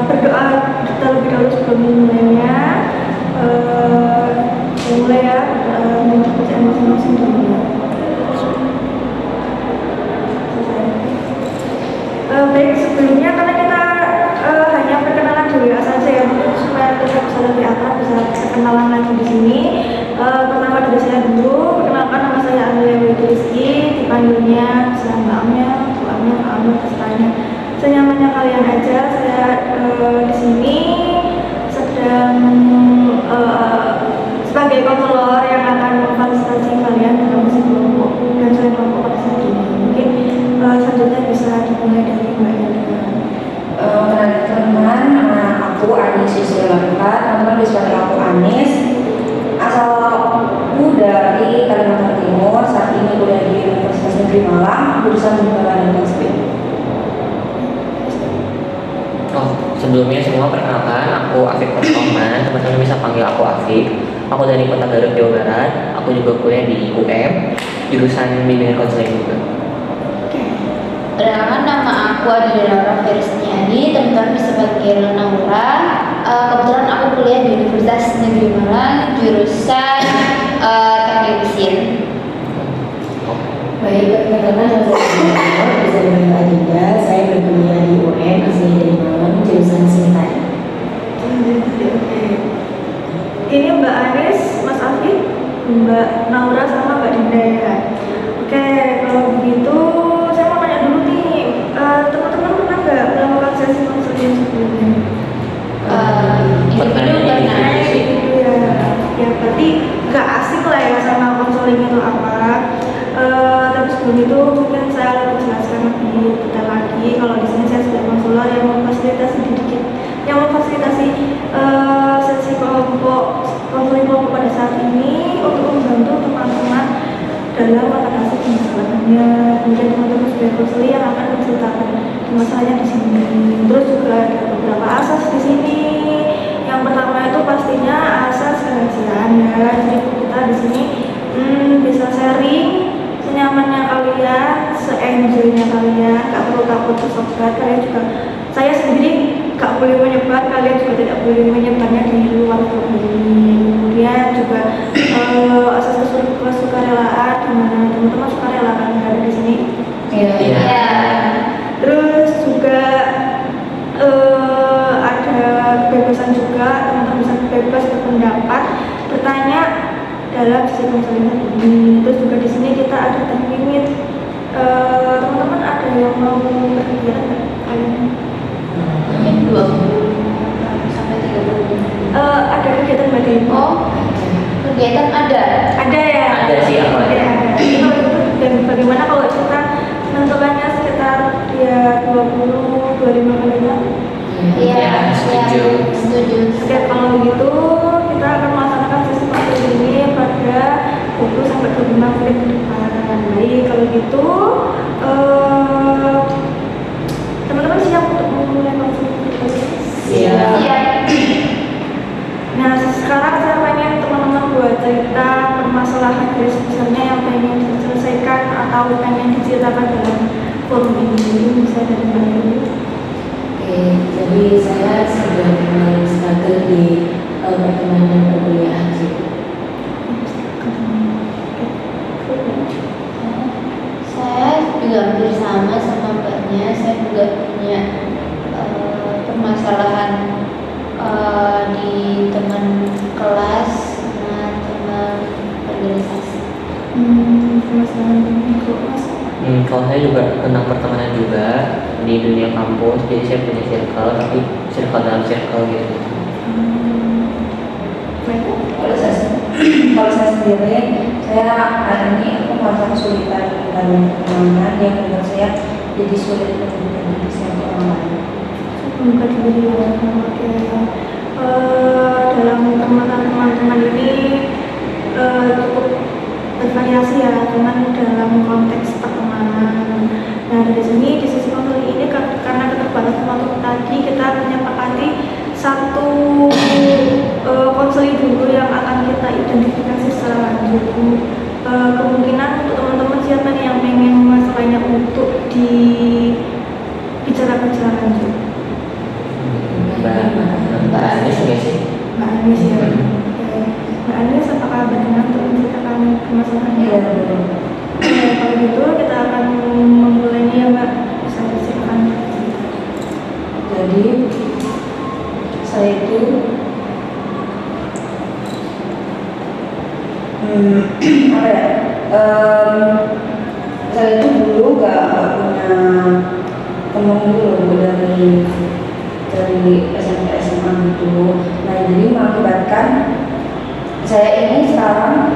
berdoa terlebih dahulu sebelum mulainya. Mulai ya, dengan pekerjaan masing-masing dulu ya. Baik, sebelumnya karena kita hanya perkenalan di WA saja ya, mungkin supaya kita bisa lebih akrab, bisa kenalan lagi di sini. Pertama dari saya dulu, perkenalkan nama saya Amelia Rizky, dipanggilnya bisa Mbak Amel, Bu Amel, Pak Amel, kesetanya. Senyamannya kalian aja. Saya di sini sedang sebagai konselor yang akan memfasilitasi kalian dalam musik kelompok dan selain kelompok pada saat ini. Mungkin selanjutnya bisa dimulai dari Mbak Yanda. Kenalin teman, nama aku Anis Yusrilanka, teman-teman bisa panggil aku Anis. Asalku dari Kalimantan Timur, saat ini kuliah di Universitas Negeri Malang, jurusan Budaya dan Konseling. Sebelumnya semua perkenalkan, aku Afif Pertoman, teman-teman bisa panggil aku Afif. Aku dari Kota Garut, Jawa Barat. Aku juga kuliah di UM, jurusan bimbingan konseling juga. Perkenalkan, nama aku Adinara Ferisniani, teman-teman bisa panggil Naura. Kebetulan aku kuliah di Universitas Negeri Malang, jurusan teknik mesin. Baik, perkenalkan nama saya bisa dipanggil Adinda. Saya berkuliah di UM, asli dari Malang, jurusan Sintai. Ini Mbak Anis, Mas Afif, Mbak Naura sama Mbak Dinda ya. Oke, kalau begitu saya mau tanya dulu nih, teman-teman pernah nggak melakukan sesi konseling sebelumnya? Individu pernah. Individu ya berarti nggak asik lah ya sama konseling itu apa. Tapi sebelum itu mungkin saya lebih jelaskan lebih detail lagi. Kalau di sini saya sebagai konselor yang memfasilitasi sesi kelompok konseling kelompok pada saat ini untuk membantu teman-teman dalam mengatasi permasalahannya. Kemudian teman-teman sebagai konselor yang akan menceritakan masalahnya di sini. Terus juga ada beberapa asas di sini. Yang pertama itu pastinya asas kerahasiaan ya. Jadi kita di sini bisa sharing senyamannya kalian, se-enjoynya kalian, gak perlu takut tersebar. Kalian juga, saya sendiri gak boleh menyebar, kalian juga tidak boleh menyebarnya di luar grup ini. Kemudian juga asas kesukarelaan, dimana teman-teman sukarela kan ada di sini. Iya. Terus juga ada kebebasan juga, teman-teman bisa bebas berpendapat, bertanya dalam sesi konseling hari ini. Terus juga di sini kita ada time limit. Teman-teman ada yang mau berkegiatan nggak kalian? 20 sampai 30 menit. Ada kegiatan berarti? Oh, kegiatan ada. Ada ya? Ada sih, apa? Oke, ada. Jadi kalau itu dan bagaimana kalau kita menentukannya sekitar ya 20-25 menit lah? Iya, setuju. Oke, kalau gitu kita akan melaksanakan sesi konseling ini pada 20 sampai 25 menit ke depan. Baik, kalau gitu teman-teman siap untuk memulai konseling kita? Iya. Nah, sekarang saya pengen teman-teman buat cerita permasalahan garis besarnya yang pengen diselesaikan atau pengen diceritakan dalam forum ini. Bisa dari Mbak Yuni. Oke, jadi saya sudah mulai struggle di pertemanan perkuliahan sih. Saya juga hampir sama mbaknya. Saya juga punya permasalahan di teman kelas sama teman organisasi. Permasalahan di kelas. Kalau saya juga tentang pertemanan juga di dunia kampus, jadi saya punya circle, tapi circle dalam circle gitu. Kalau saya sendiri, saya hari ini aku merasa kesulitan dalam pertemanan yang membuat saya jadi sulit untuk menjadi sama orang lain. Membuka diri ya. Oke. Dalam pertemanan teman-teman ini cukup bervariasi ya, cuman dalam konteks pertemanan. Nah, dari sini di sisi konseling ini karena keterbatasan waktu tadi kita menyepakati satu konseling dulu yang akan kita identifikasi secara lanjut. Kemungkinan untuk teman-teman siapa nih yang pengen masalahnya untuk dibicarakan secara lanjut? Anis ya. Oke. Mbak Anis, apakah berkenan untuk menceritakan permasalahannya? Iya, betul. Oke, kalau gitu kita akan memulainya ya Mbak. Bisa diceritakan. Jadi saya itu apa ya? Saya itu dulu gak punya teman dulu dari SMP SMA gitu. Nah jadi mengakibatkan saya ini sekarang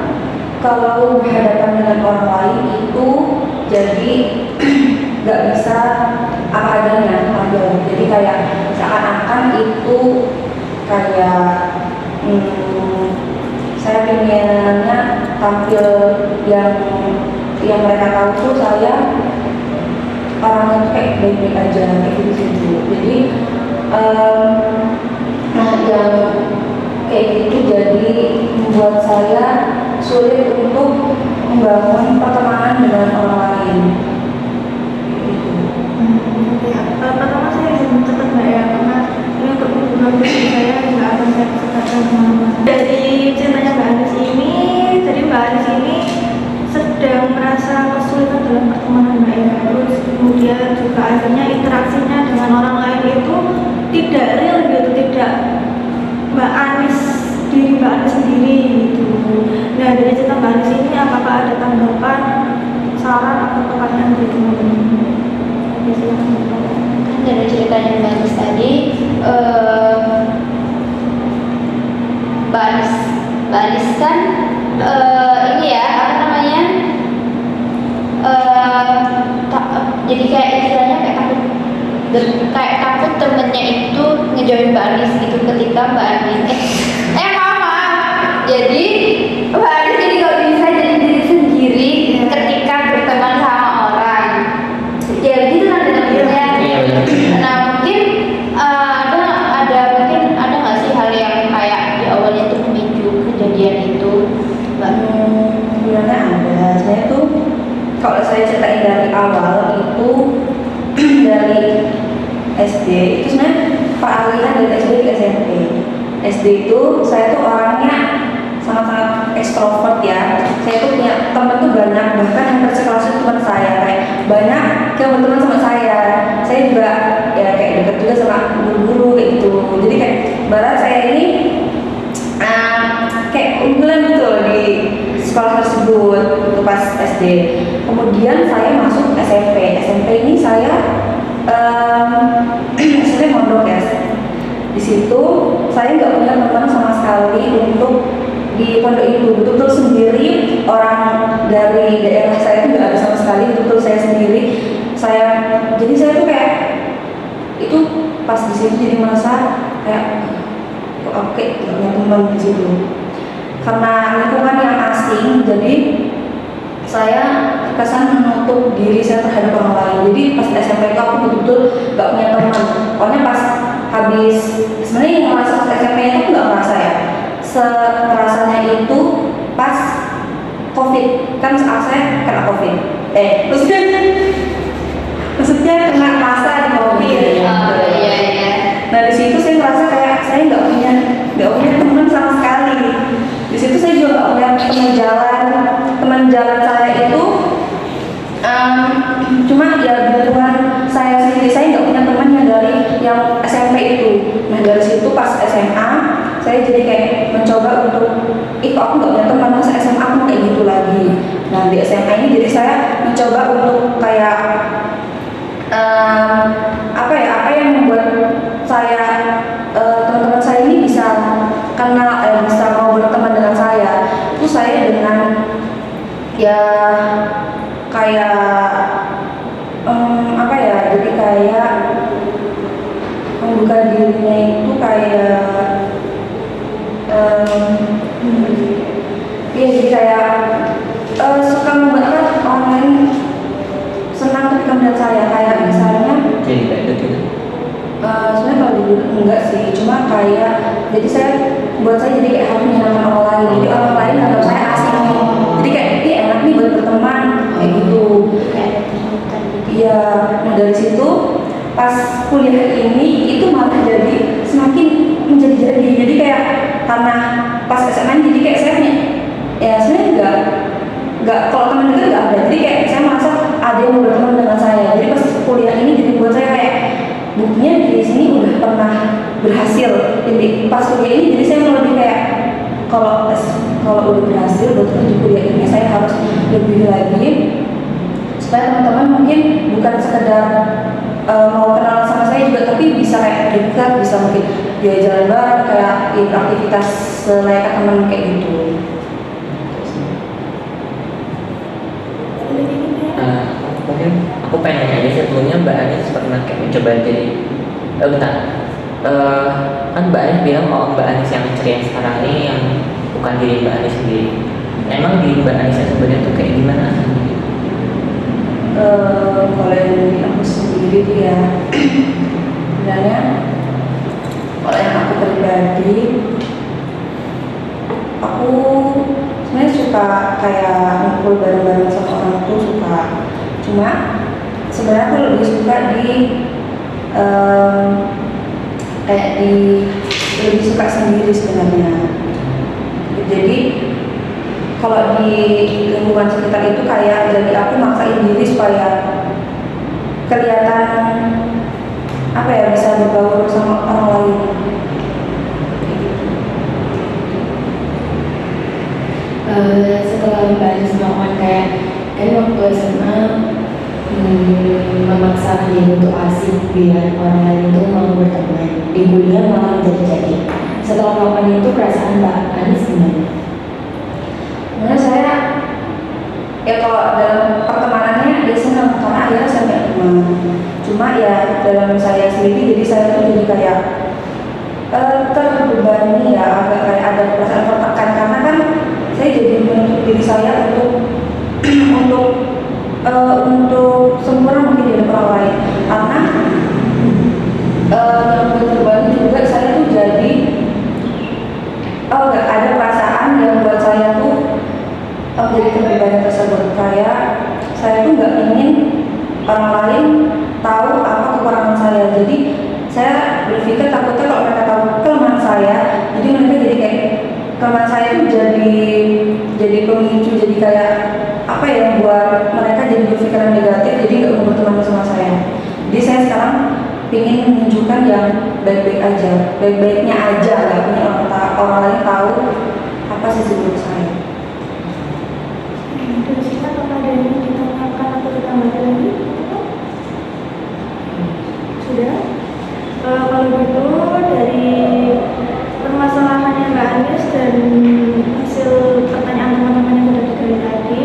kalau berhadapan dengan orang lain itu jadi gak bisa apa adanya tampil. Jadi kayak seakan-akan itu kayak saya pengennya tampil yang mereka tahu tuh saya orangnya tuh kayak baik-baik aja kayak gitu. Jadi nah yang kayak gitu jadi membuat saya sulit untuk membangun pertemanan dengan orang lain. Gitu. Oke, pertama saya izin cepat Mbak ya, karena ini untuk hubungan pribadi saya nggak akan saya ceritakan kemana-mana. Dari ceritanya Mbak Anis ini, jadi Mbak Anis ini sedang merasa kesulitan dalam pertemanan Mbak ya. Terus kemudian juga akhirnya interaksinya dengan orang lain itu tidak real gitu, tidak Mbak Anis, diri Mbak Anis sendiri gitu. Nah dari cerita Mbak Anis ini apakah ada tanggapan, saran atau pertanyaan dari teman-teman? Oke, silakan Mbak. Dari ceritanya Mbak Anis tadi, Mbak Anis kan ini ya apa namanya, jadi kayak istilahnya kayak takut temennya itu ngejauhin Mbak Anis gitu ketika Mbak Anis mama, jadi Mbak Anis jadi gak bisa jadi diri sendiri ketika berteman sama orang. Ya gitu kan dinamikanya. Iya benar. Nah mungkin mungkin ada nggak sih hal yang kayak di awalnya tuh memicu kejadian itu, Mbak? Sebenarnya ada. Saya tuh kalau saya ceritain dari awal itu dari SD itu sebenarnya peralihan dari SD ke SMP. SD itu saya tuh orangnya sangat-sangat ekstrovert ya. Saya tuh punya teman tuh banyak, bahkan yang bersekelas itu teman saya kayak banyak teman-teman sama saya. Saya juga ya kayak deket juga sama guru-guru kayak gitu. Jadi kayak barat saya ini kayak unggulan gitu loh di sekolah tersebut untuk pas SD. Kemudian saya masuk SMP. SMP ini saya SMP mondok ya. Di situ saya nggak punya teman sama sekali untuk di pondok itu, betul-betul sendiri. Orang dari daerah saya itu nggak ada sama sekali, betul-betul saya sendiri. Jadi saya tuh kayak itu pas di situ jadi merasa kayak kok aku kayak nggak punya teman di situ. Karena lingkungan yang asing, jadi saya terkesan menutup diri saya terhadap orang lain. Jadi pas SMP itu aku betul-betul gak punya teman. Pokoknya pas habis, sebenarnya yang merasa SMP itu gak merasa ya. Merasanya itu pas COVID, kan saya kena COVID. Maksudnya kena masa di COVID. Iya. Nah di situ saya merasa kayak saya nggak punya teman sama sekali. Di situ saya juga nggak punya teman jalan. Teman jalan saya itu cuma ya lingkungan saya sendiri. Saya nggak punya teman yang dari yang SMP itu. Nah dari situ pas SMA saya jadi kayak mencoba untuk kok aku nggak punya teman, masa SMA aku kayak gitu lagi. Nah di SMA ini jadi saya mencoba untuk kayak apa yang membuat saya teman-teman saya ini bisa kenal, bisa mau berteman dengan saya. Itu saya dengan ya kayak jadi kayak membuka dirinya itu kayak jadi kayak suka membuat orang lain senang ketika melihat saya, kayak misalnya Jadi kayak gitu. sebenarnya kalau dulu enggak sih, cuma kayak jadi buat saya jadi kayak harus menyenangkan orang lain. Jadi orang lain anggap saya asing nih, jadi kayak enak nih buat berteman kayak gitu. Iya. Nah dari situ pas kuliah ini itu malah jadi semakin menjadi-jadi. Jadi kayak karena pas SMA jadi kayak saya punya ya sebenarnya nggak kalau teman dekat nggak ada. Jadi kayak saya merasa ada yang mau berteman dengan saya. Jadi pas kuliah ini jadi buat saya kayak buktinya di sini udah pernah berhasil. Jadi pas kuliah ini jadi saya lebih kayak kalau udah berhasil berarti di kuliah ini saya harus lebih lagi supaya teman-teman mungkin bukan sekedar mau kenal sama saya juga tapi bisa kayak dekat, bisa mungkin dia jalan bareng kayak aktivitas layaknya teman kayak gitu. Mungkin aku pengen nanya aja sebelumnya Mbak Anis pernah kayak mencoba jadi bentar. Kan Mbak Anis bilang Mbak Anis yang ceria sekarang ini yang bukan diri Mbak Anis sendiri. Emang diri Mbak Anis yang sebenarnya tuh kayak gimana? Kalau dari aku sendiri tuh ya sebenarnya kalau yang aku pribadi aku sebenarnya suka kayak ngumpul bareng-bareng sama orang tuh suka, cuma sebenarnya aku lebih suka lebih suka sendiri sebenarnya. Jadi kalau di lingkungan sekitar itu kayak jadi aku maksain diri supaya kelihatan apa ya bisa berbaur sama orang lain. Setelah Mbak Anis melakukan kayak waktu SMA memaksa diri untuk asik biar orang lain itu mau berteman, di kuliah malah jadi. Setelah melakukan itu perasaan Mbak Anis gimana? Sebenarnya saya ya kalau dalam pertemanannya dia senang karena akhirnya saya punya teman. Cuma ya dalam saya sendiri jadi saya tuh jadi kayak terbebani ya, agak kayak ada perasaan tertekan karena kan saya jadi menuntut diri saya untuk sempurna mungkin di depan orang lain karena yang terbebani juga saya tuh jadi nggak ada perasaan yang buat saya tuh menjadi kepribadian tersebut. Kayak saya tuh nggak ingin orang lain tahu apa kekurangan saya. Jadi saya berpikir takutnya kalau mereka tahu kelemahan saya, jadi mereka jadi kayak kelemahan saya itu jadi pemicu, jadi kayak apa ya buat mereka jadi berpikiran negatif, jadi nggak mau berteman sama saya. Jadi saya sekarang ingin menunjukkan yang baik-baik aja, baik-baiknya aja, nggak punya orang lain tahu apa sisi buruk saya. Dari sini apakah ada yang ditanyakan atau ditambahkan lagi? Sudah? Kalau gitu dari permasalahannya Mbak Anis dan hasil pertanyaan teman-teman yang sudah digali tadi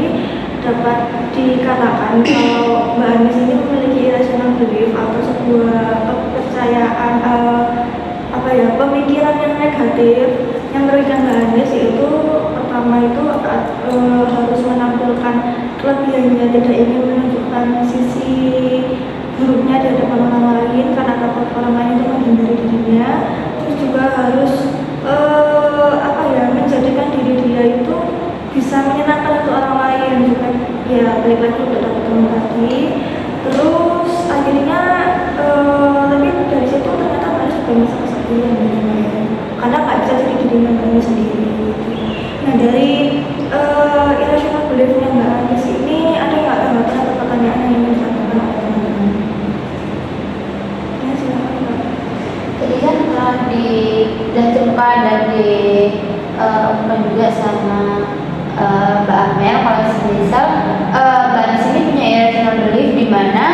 dapat dikatakan kalau Mbak Anis ini memiliki irrational belief atau sebuah kepercayaan pemikiran yang negatif yang merugikan Mbak Anis, yaitu pertama itu harus menampilkan kelebihannya, tidak ingin menunjukkan sisi buruknya di hadapan orang lain karena takut orang lain itu menghindari dirinya. Terus juga harus menjadikan diri dia itu bisa menyenangkan untuk orang lain juga, ya balik lagi untuk dapat teman tadi. Terus akhirnya tapi dari situ ternyata harus juga masa kesepian karena nggak bisa jadi dirinya Mbak sendiri. Nah dari irrational belief-nya Mbak Anis ini ada nggak tanggapan atau pertanyaan yang ingin disampaikan oleh teman-teman? Ya silakan Mbak. Tadi kan dijelaskan dan diungkapkan juga sama Mbak Amel kalau misal Mbak Anis ini punya irrational belief di mana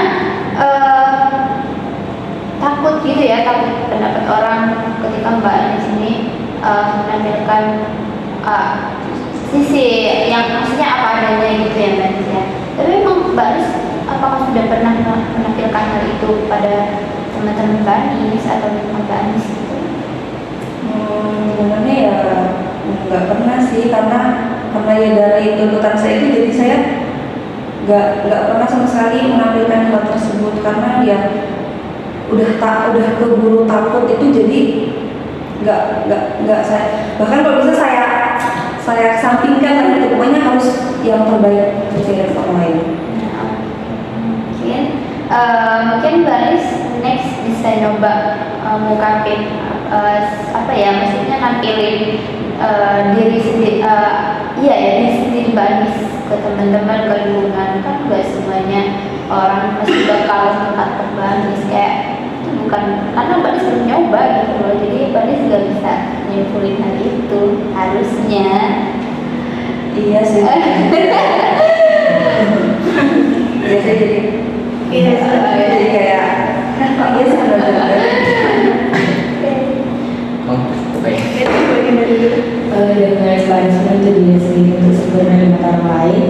takut gitu ya, takut pendapat orang ketika Mbak Anis ini menampilkan sisi yang aslinya apa adanya gitu ya Mbak Anis ya. Tapi memang Mbak Anis apakah sudah pernah menampilkan hal itu pada teman-teman Mbak Anis atau memang Mbak Anis gitu? Sebenarnya ya nggak pernah sih karena ya dari tuntutan saya itu jadi saya nggak pernah sama sekali menampilkan hal tersebut karena ya udah keburu takut itu, jadi nggak saya bahkan kalau bisa saya sampingkan lah itu, pokoknya harus yang terbaik untuk orang lain. Mungkin Mbak Anis next bisa nyoba ngungkapin apa ya, maksudnya nampilin diri sendiri, iya ya, diri sendiri Mbak Anis ke teman-teman, ke lingkungan. Kan gak semuanya orang pasti bakal dekat ke Mbak Anis, kayak itu bukan karena Mbak Anis belum nyoba gitu loh, jadi Mbak Anis gak bisa nyimpulin hal itu harusnya. Iya sih. Iya sih, Iya, jadi kayak iya sih benar-benar. Oh, oke. itu bagian dari itu. Dengan punishment itu diri sendiri untuk sempurna di mata orang lain,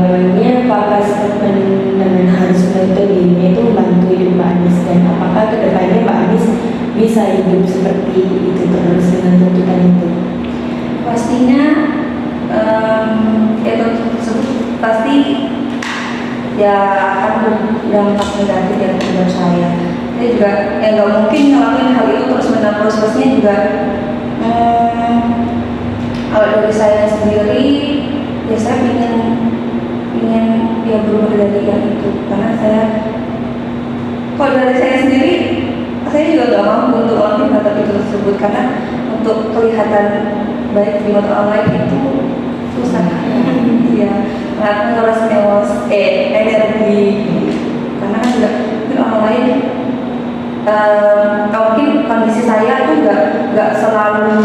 memangnya apakah statement dengan harus menuntut dirinya itu membantu hidup Mbak Anis, dan apakah kedepannya Mbak Anis bisa hidup seperti itu terus dengan tuntutan itu? Pastinya itu tersebut pasti ya akan berdampak negatif ya terhadap saya. Saya juga nggak mungkin ngelakuin hal itu terus menerus. Pastinya juga kalau dari saya sendiri ya saya ingin ya berubah dari yang itu, karena saya kalau dari saya sendiri saya juga nggak mampu untuk melakukan hal itu tersebut, karena untuk kelihatan baik di mata orang lain itu susah. Ya, sangat menguras energi, karena kan juga mungkin orang lain mungkin kondisi saya tuh nggak selalu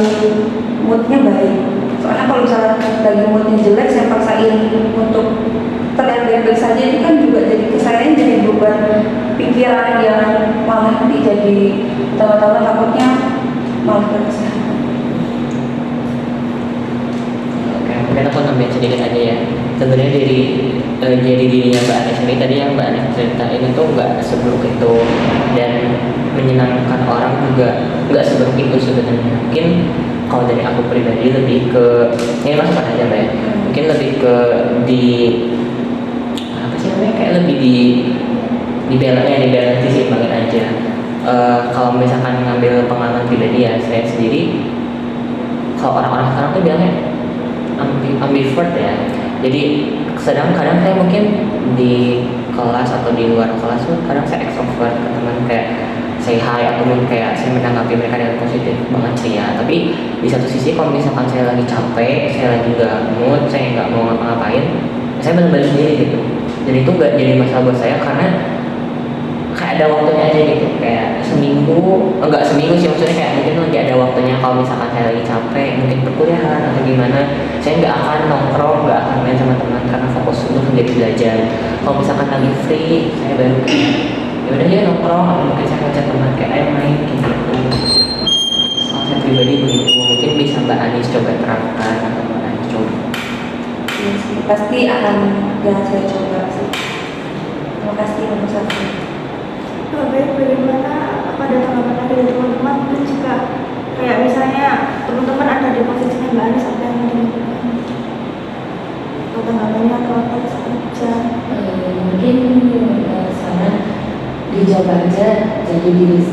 moodnya baik. Soalnya kalau misalnya lagi moodnya jelek, saya paksain untuk terlihat baik-baik saja, itu kan juga jadi kesalahan, jadi beban pikiran yang malah nanti jadi tambah-tambah takutnya malah berkesehatan. Oke, mungkin aku nambahin sedikit aja ya. Sebenarnya jadi dirinya Mbak Anis ini tadi yang Mbak Anis ceritain itu nggak seburuk itu, dan menyenangkan orang juga nggak seburuk itu sebenarnya. Mungkin kalau dari aku pribadi lebih ke ini masukan aja Mbak ya. Mungkin lebih ke di apa sih namanya, kayak lebih di balance seimbangin aja. Kalau misalkan ngambil pengalaman pribadi ya, saya sendiri kalau orang-orang sekarang tuh bilangnya ambivert ya. Jadi kadang saya mungkin di kelas atau di luar kelas tuh kadang saya extrovert ke teman, kayak say hi atau mungkin kayak saya menanggapi mereka dengan positif banget sih ya. Tapi di satu sisi kalau misalkan saya lagi capek, saya lagi nggak mood, saya nggak mau ngapa-ngapain, saya benar-benar sendiri gitu. Dan itu nggak jadi masalah buat saya, karena kayak ada waktunya aja gitu, kayak enggak seminggu sih, maksudnya kayak mungkin nanti ada waktunya kalau misalkan saya lagi capek, mungkin perkuliahan atau gimana, saya nggak akan nongkrong, nggak akan main sama teman karena fokus untuk menjadi belajar. Kalau misalkan lagi free, saya baru ya udah ya nongkrong, atau mungkin saya ngajak teman kayak ayo main gitu. Kalau saya pribadi begitu, mungkin bisa Mbak Anis coba terapkan atau Mbak Anis coba. Iya sih, pasti akan saya coba sih. Terima kasih untuk saya. Baik, bagaimana pada tanggapan lagi dari teman-teman, mungkin jika kayak misalnya teman-teman ada di posisinya Mbak Anis, apa yang mau dilakukan? Atau tanggapannya atau apa saja? Mungkin saran dicoba aja jadi diri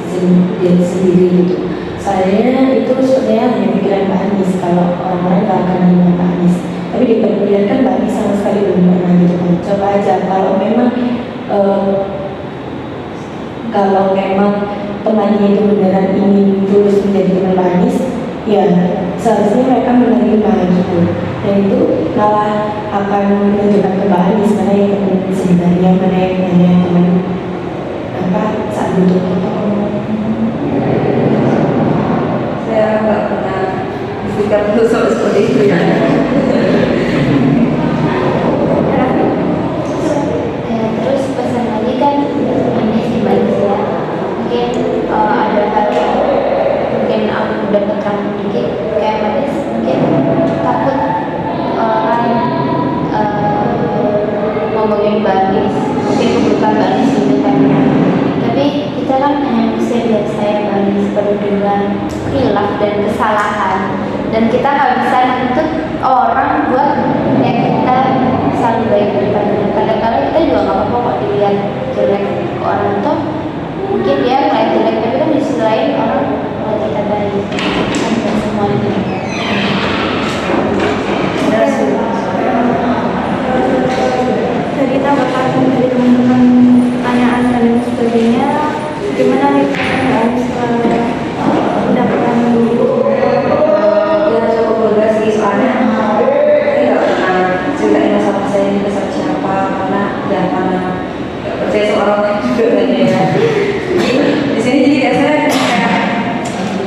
sendiri gitu. Saya itu sebenarnya hanya pikiran Mbak Anis, kalau orang-orang nggak akan menerima Mbak Anis. Tapi diperlihatkan Mbak Anis sama sekali belum pernah gitu kan. Coba aja kalau memang temannya itu beneran ingin tulus menjadi teman Mbak Anis, ya seharusnya mereka menerima gitu. Dan itu malah akan menunjukkan ke Mbak Anis mana yang teman sebenarnya, mana yang teman saat butuh kita. Saya nggak pernah berpikir dulu soal seperti itu ya. Terus pesan lagi kan ini sih Mbak Anis ya, mungkin ada hal yang mungkin aku udah terang dikit, kayak Mbak Anis mungkin takut orang ngomongin Mbak Anis, mungkin bukan Mbak Anis gitu kan. Tapi kita kan hanya manusia biasa ya Mbak Anis, penuh dengan khilaf dan kesalahan, dan kita nggak bisa menuntut orang buat yang kita selalu baik di depannya. Kadang-kadang kita juga nggak apa-apa kok dilihat jelek ke orang tuh, mungkin dia ngeliat jelek, tapi kan di sisi lain orang ngeliat kita baik, kan nggak semuanya. Dari tanggapan dari teman-teman, pertanyaan dan lain sebagainya, Anies setelah mendapatkan dulu? Ya cukup lega sih, soalnya saya nggak pernah ceritain masalah saya ini ke siapa, karena ya karena nggak percaya sama orang lain juga kayaknya ya. Jadi di sini jadi kayak saya kayak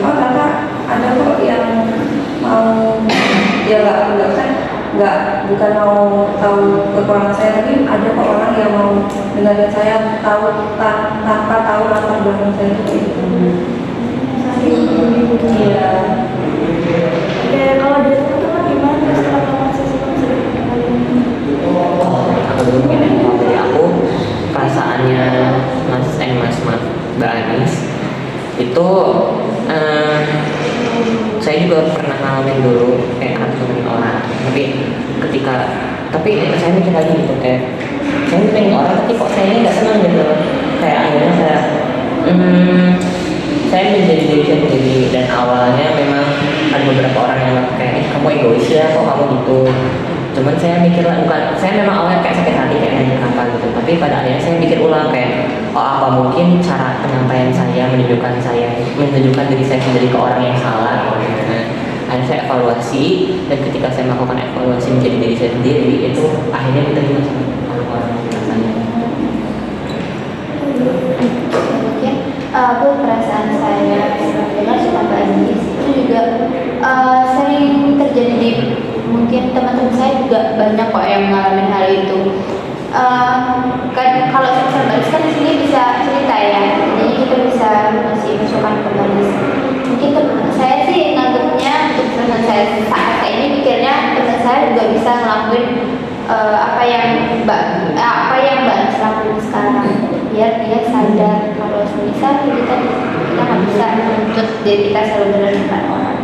oh ternyata ada kok yang mau, ya nggak kan nggak, bukan mau tahu kekurangan saya, tapi ada kok orang yang mau dengerin saya tahu tanpa tahu latar belakang saya itu kayak gitu. Iya. Oke, kalau dari teman-teman gimana setelah melakukan sesi konseling kali ini? Aku dulu mungkin yang tahu dari aku perasaannya Mbak Anies itu saya juga pernah ngalamin dulu kayak harus nemenin orang, tapi saya mikir lagi gitu kayak saya nemenin orang tapi kok saya nggak senang gitu, kayak akhirnya saya menjadi diri saya sendiri. Dan awalnya memang ada beberapa orang yang kayak kamu egois ya, kok kamu gitu. Cuman saya mikir lah, bukan, saya memang awalnya kayak sakit hati kayak kenapa gitu, tapi pada akhirnya saya mikir ulang kayak oh apa mungkin cara penyampaian saya menunjukkan diri saya sendiri ke orang yang salah. Nah, akhirnya saya evaluasi, dan ketika saya melakukan evaluasi menjadi diri saya sendiri, itu akhirnya diterima sama orang-orang rasanya. Mungkin aku perasaan saya dengar sama Mbak Anies itu juga sering terjadi di mungkin teman-teman saya juga banyak kok yang ngalamin hal itu. Kan kalau saya Mbak Anies kan di sini bisa cerita ya, jadi kita bisa ngasih masukan ke Mbak Anies. Mungkin teman saya sih nganggapnya untuk teman saya saat ini mikirnya teman saya juga bisa ngelakuin apa yang Mbak Anies lakuin sekarang, biar dia sadar kalau misal kita nggak bisa menuntut diri kita selalu benar depan orang.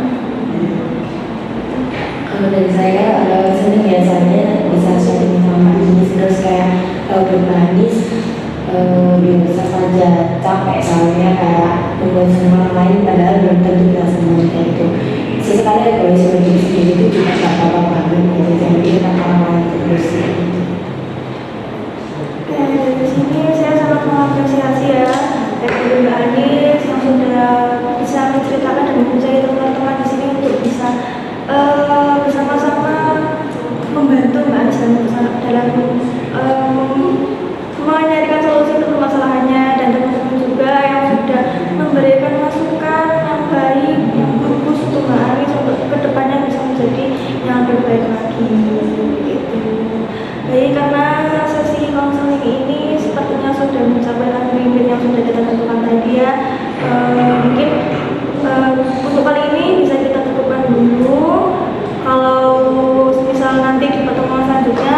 Kalau dari saya, seni biasanya bisa sharing sama Anies, terus kayak berbanding biasa saja capek soalnya kayak membuat semua orang lain padahal belum tentu kita senang kayak itu. Sesekali egoisme diri sendiri itu juga nggak apa-apa banget gitu, jangan kita orang lain terus gitu. Ya, dari sini saya sangat mengapresiasi ya dari Mbak Anies yang sudah bisa menceritakan dan mempercayai teman-teman di sini untuk bisa bersama-sama membantu Mbak Anies dalam menyarikan solusi untuk permasalahannya, dan teman-teman juga yang sudah memberikan masukan yang baik, yang bagus untuk Mbak Anies untuk kedepannya bisa menjadi yang lebih baik lagi gitu. Baik, karena sesi konseling ini sepertinya sudah mencapai limit yang sudah kita tentukan tadi ya. Mungkin untuk kali ini bisa kita cukupkan dulu. Kalau misal nanti di pertemuan selanjutnya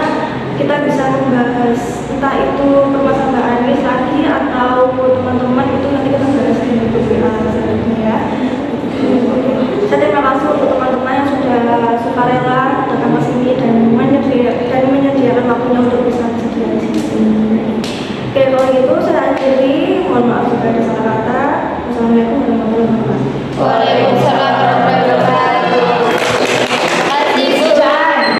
kita bisa membahas entah itu permasalahan Mbak Anies lagi atau teman-teman, itu nanti kita bahas di YouTube selanjutnya ya. Saya terima kasih untuk teman-teman yang sudah sukarela datang ke sini dan menyediakan waktunya untuk bisa bersedia di sini. Oke, kalau gitu saya akhiri. Mohon maaf jika ada salah kata. Wassalamualaikum warahmatullahi wabarakatuh. Waalaikumsalam.